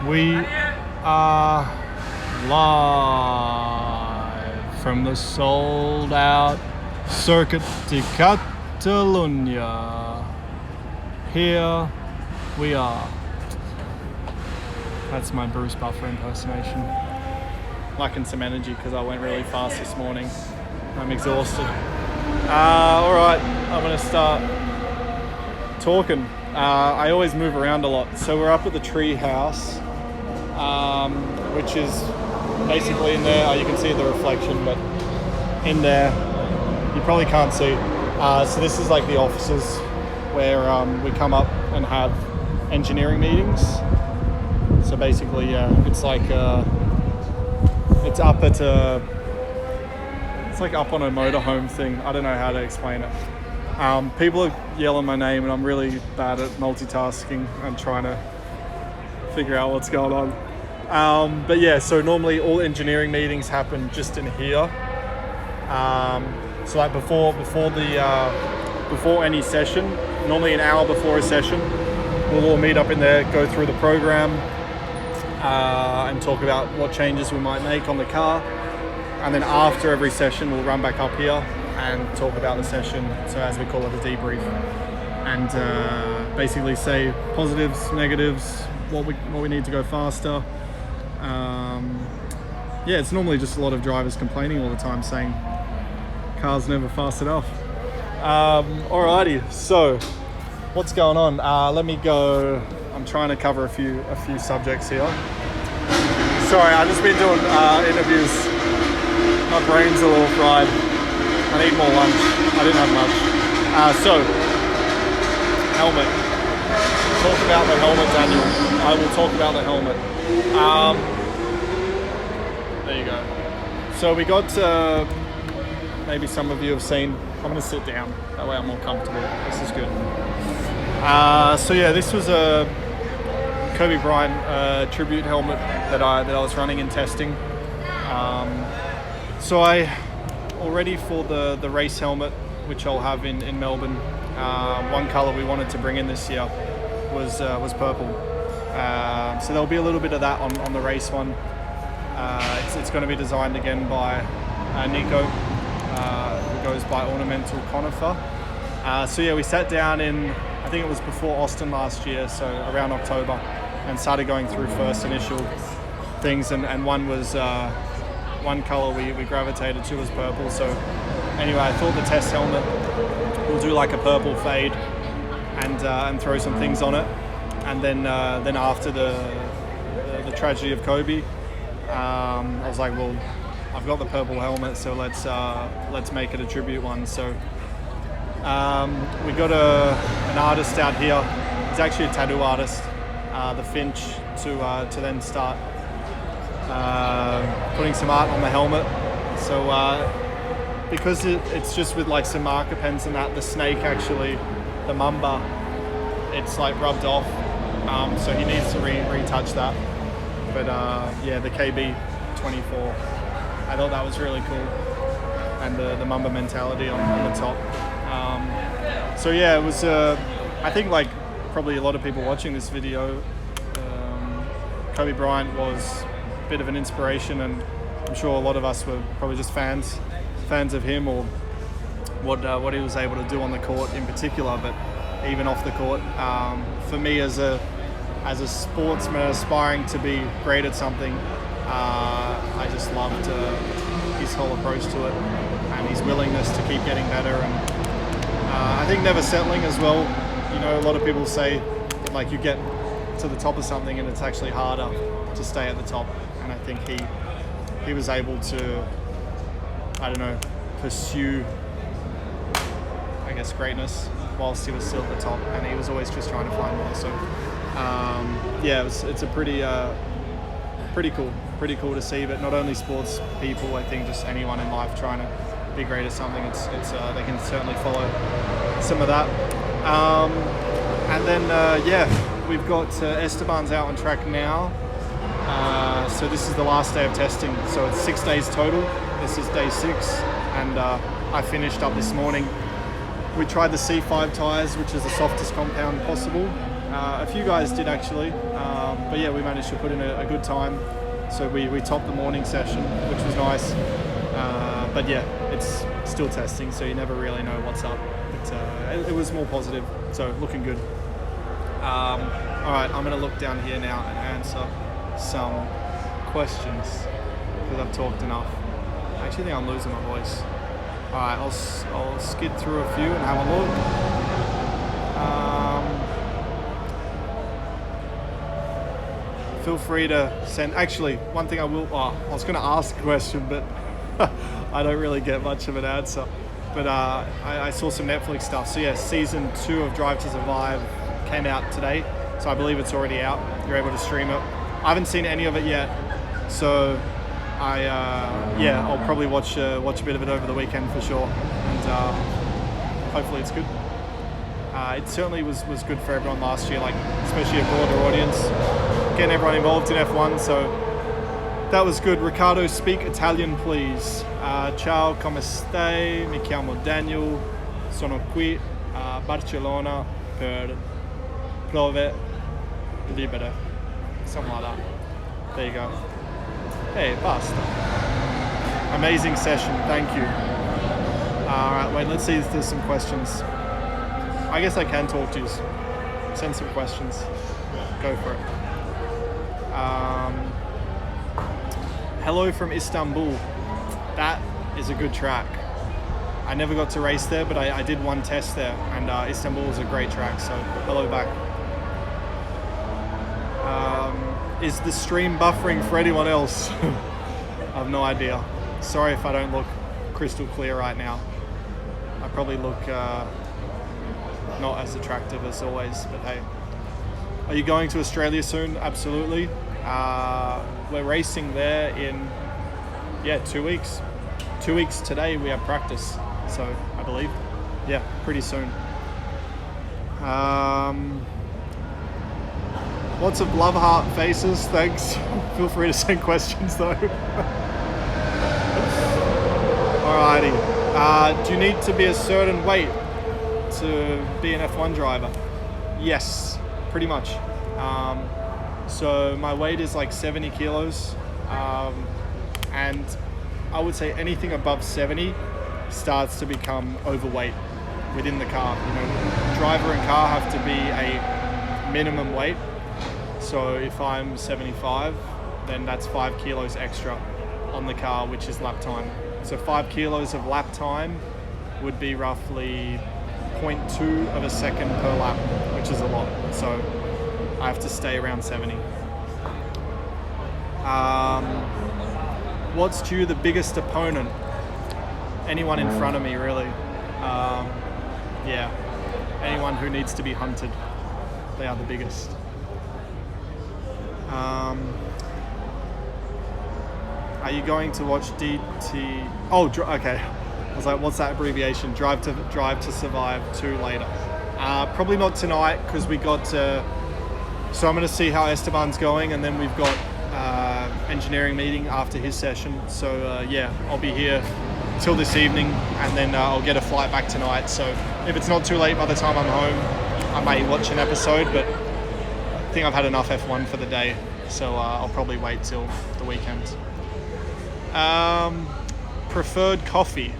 We are live from the sold out Circuit de Catalunya. Here we are. That's my Bruce Buffer impersonation. Lacking some energy because I went really fast this morning. I'm exhausted. Alright, I'm going to start talking. I always move around a lot. So we're up at the tree house, which is basically in there. You can see the reflection, but in there, you probably can't see. So this is like the offices where we come up and have engineering meetings. So basically, it's like it's up at it's like up on a motorhome thing. I don't know how to explain it. People are yelling my name, and I'm really bad at multitasking and trying to figure out what's going on. But yeah, so normally all engineering meetings happen just in here. So like before any session, normally an hour before a session, we'll all meet up in there, go through the program, and talk about what changes we might make on the car. And then after every session, we'll run back up here and talk about the session, so as we call it, a debrief, and basically say positives, negatives, what we need to go faster. Yeah, it's normally just a lot of drivers complaining all the time, saying cars never fast enough. Alrighty, so what's going on? Let me go. I'm trying to cover a few subjects here. Sorry, I've just been doing interviews. My brain's a little fried. I need more lunch. I didn't have much. So, helmet. Talk about the helmet, Daniel. I will talk about the helmet. There you go. So we got, maybe some of you have seen, I'm going to sit down. That way I'm more comfortable. This is good. So yeah, this was a Kobe Bryant tribute helmet that I was running and testing. So I already for the race helmet, which I'll have in Melbourne, one colour we wanted to bring in this year was purple. So there'll be a little bit of that on the race one. It's going to be designed again by Nico, who goes by Ornamental Conifer. So yeah, we sat down in, I think it was before Austin last year, so around October, and started going through first initial things, and one was one colour we gravitated to was purple. So anyway, I thought the test helmet, we'll do like a purple fade and throw some things on it, and then after the tragedy of Kobe, I was like, well, I've got the purple helmet, so let's make it a tribute one. So we got an artist out here. He's actually a tattoo artist, the Finch, to then start putting some art on the helmet. So because it's just with like some marker pens and that, the snake actually, the mamba, it's like rubbed off. So he needs to retouch that. But yeah, the KB24, I thought that was really cool, and the mamba mentality on the top. So yeah, it was. I think like probably a lot of people watching this video, Kobe Bryant was a bit of an inspiration, and I'm sure a lot of us were probably just fans of him, or what he was able to do on the court in particular, but even off the court. For me, as a sportsman aspiring to be great at something, I just loved his whole approach to it, and his willingness to keep getting better, and I think never settling as well. You know, a lot of people say that like you get to the top of something and it's actually harder to stay at the top, and I think he was able to, I don't know, pursue, I guess, greatness whilst he was still at the top, and he was always just trying to find more. So yeah, it's a pretty cool to see. But not only sports people, I think just anyone in life trying to be great at something, it's they can certainly follow some of that. And then yeah, we've got Esteban's out on track now. So this is the last day of testing. So it's 6 days total. This is day 6, and I finished up this morning. We tried the C5 tyres, which is the softest compound possible. A few guys did actually. But yeah, we managed to put in a good time. So we topped the morning session, which was nice. But yeah, it's still testing, so you never really know what's up. But it was more positive, so looking good. All right, I'm gonna look down here now and answer some questions because I've talked enough. I actually think I'm losing my voice. All right, I'll skid through a few and have a look. Feel free to send. Actually, one thing I was going to ask a question, but I don't really get much of an answer. But I saw some Netflix stuff. So yeah, season 2 of Drive to Survive came out today. So I believe it's already out. You're able to stream it. I haven't seen any of it yet. So I'll probably watch a bit of it over the weekend for sure. And hopefully it's good. It certainly was good for everyone last year, like especially a broader audience, getting everyone involved in F1. So that was good. Ricciardo, speak Italian, please. Ciao, come stai? Mi chiamo Daniel. Sono qui a Barcelona per prove libere. Something like that. There you go. Hey, basta. Amazing session. Thank you. All right, wait. Let's see if there's some questions. I guess I can talk to you. Send some questions. Go for it. Hello from Istanbul. That is a good track. I never got to race there, but I did one test there, and Istanbul is a great track, so hello back. Is the stream buffering for anyone else? I have no idea. Sorry if I don't look crystal clear right now. I probably look not as attractive as always, but hey. Are you going to Australia soon? Absolutely. We're racing there in 2 weeks. 2 weeks today we have practice, so I believe. Yeah, pretty soon. Lots of love heart faces, thanks. Feel free to send questions though. Alrighty. Do you need to be a certain weight to be an F1 driver? Yes, pretty much. So my weight is like 70 kilos, and I would say anything above 70 starts to become overweight within the car. You know, driver and car have to be a minimum weight. So if I'm 75, then that's 5 kilos extra on the car, which is lap time. So 5 kilos of lap time would be roughly 0.2 of a second per lap, which is a lot. So I have to stay around 70. What's due the biggest opponent? Anyone in front of me, really. Anyone who needs to be hunted. They are the biggest. Are you going to watch DT? Oh, okay. I was like, what's that abbreviation? Drive to Survive 2 later. Probably not tonight because we got. So I'm going to see how Esteban's going, and then we've got engineering meeting after his session. So I'll be here till this evening, and then I'll get a flight back tonight. So if it's not too late by the time I'm home, I may watch an episode, but I think I've had enough F1 for the day, so I'll probably wait till the weekend. Preferred coffee.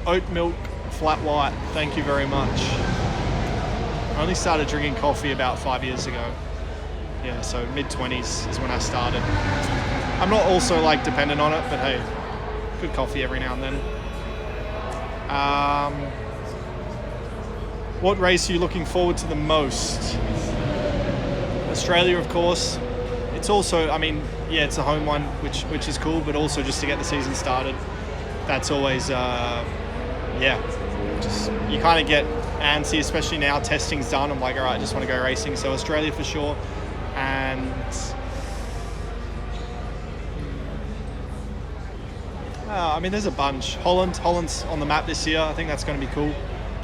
Oat milk, flat white. Thank you very much. I only started drinking coffee about 5 years ago. Yeah, so mid-20s is when I started. I'm not also like dependent on it, but hey, good coffee every now and then. What race are you looking forward to the most? Australia, of course. It's also, it's a home one, which is cool, but also just to get the season started. That's always, you kind of get antsy, especially now testing's done. I'm like, all right, I just want to go racing. So Australia for sure. And there's a bunch. Holland's on the map this year. I think that's going to be cool.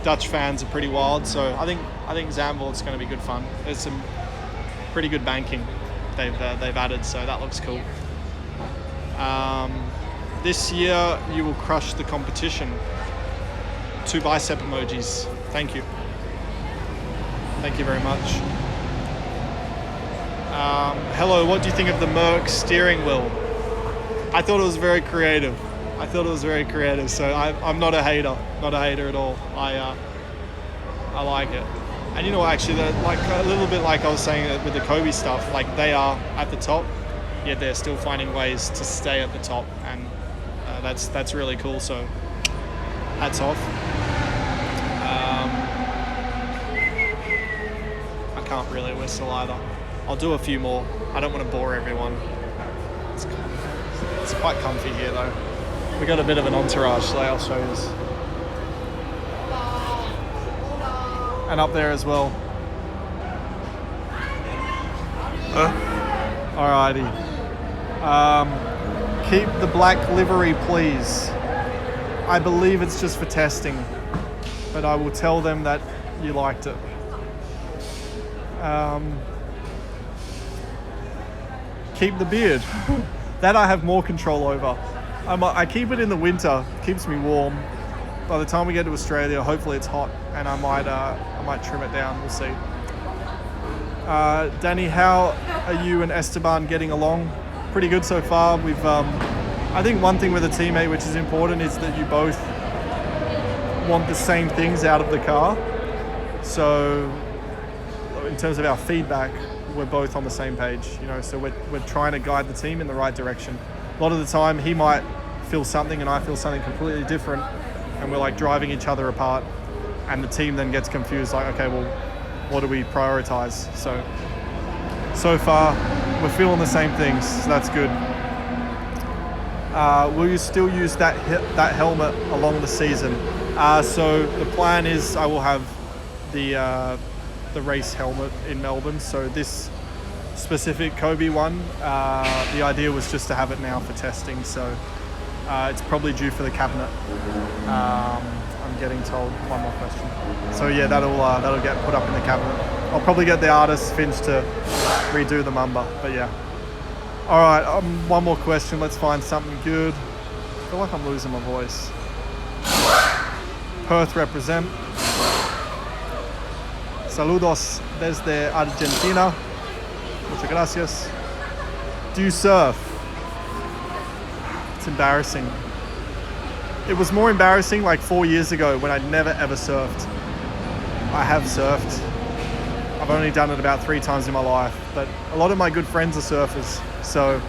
Dutch fans are pretty wild, so I think Zandvoort's going to be good fun. There's some pretty good banking they've added, so that looks cool. This year you will crush the competition. 2 bicep emojis. Thank you. Thank you very much. Hello, what do you think of the Merc steering wheel? I thought it was very creative. So I'm not a hater. Not a hater at all. I like it. And you know, actually, like a little bit like I was saying with the Kobe stuff, like they are at the top, yet they're still finding ways to stay at the top, and that's really cool. So hats off. I can't really whistle either. I'll do a few more. I don't want to bore everyone. It's quite comfy here though. We got a bit of an entourage, so I'll show you this. And up there as well. Alrighty. Keep the black livery, please. I believe it's just for testing, but I will tell them that you liked it. Keep the beard. That I have more control over. I keep it in the winter, keeps me warm. By the time we get to Australia, hopefully it's hot, and I might trim it down. We'll see. Danny, how are you and Esteban getting along? Pretty good so far. We've, I think one thing with a teammate which is important is that you both want the same things out of the car. So, in terms of our feedback, we're both on the same page. You know, so we're trying to guide the team in the right direction. A lot of the time, he might feel something and I feel something completely different, and we're like driving each other apart, and the team then gets confused, like, okay, well, what do we prioritize? So far, we're feeling the same things, so that's good. Will you still use that helmet along the season? So the plan is I will have the race helmet in Melbourne. So this specific Kobe one, the idea was just to have it now for testing. So it's probably due for the cabinet. I'm getting told. One more question. So yeah, that'll get put up in the cabinet. I'll probably get the artist Finch to redo the Mamba, but yeah. All right, one more question. Let's find something good. I feel like I'm losing my voice. Perth represent. Saludos desde Argentina. Muchas gracias. Do you surf? It's embarrassing. It was more embarrassing like 4 years ago when I'd never ever surfed. I have surfed. I've only done it about 3 times in my life, but a lot of my good friends are surfers. So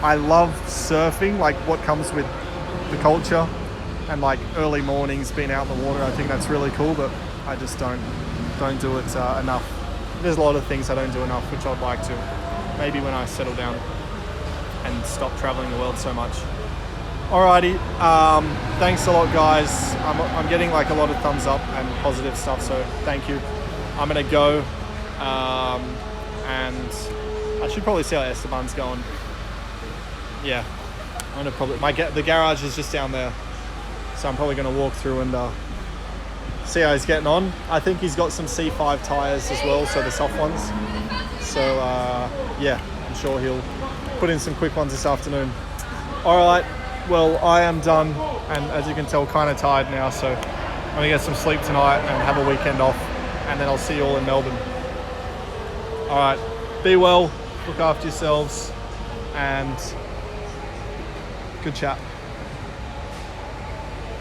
I love surfing, like what comes with the culture, and like early mornings being out in the water. I think that's really cool, but I just don't do it enough. There's a lot of things I don't do enough, which I'd like to. Maybe when I settle down and stop traveling the world so much. Alrighty, thanks a lot, guys. I'm getting like a lot of thumbs up and positive stuff, so thank you. I'm gonna go, and I should probably see how Esteban's going. Yeah, I'm gonna probably the garage is just down there, so I'm probably gonna walk through and see how he's getting on. I think he's got some C5 tires as well, so the soft ones. So yeah, I'm sure he'll put in some quick ones this afternoon. All right, well, I am done, and as you can tell, kind of tired now, so I'm gonna get some sleep tonight and have a weekend off, and then I'll see you all in Melbourne. All right, be well, look after yourselves, and good chat.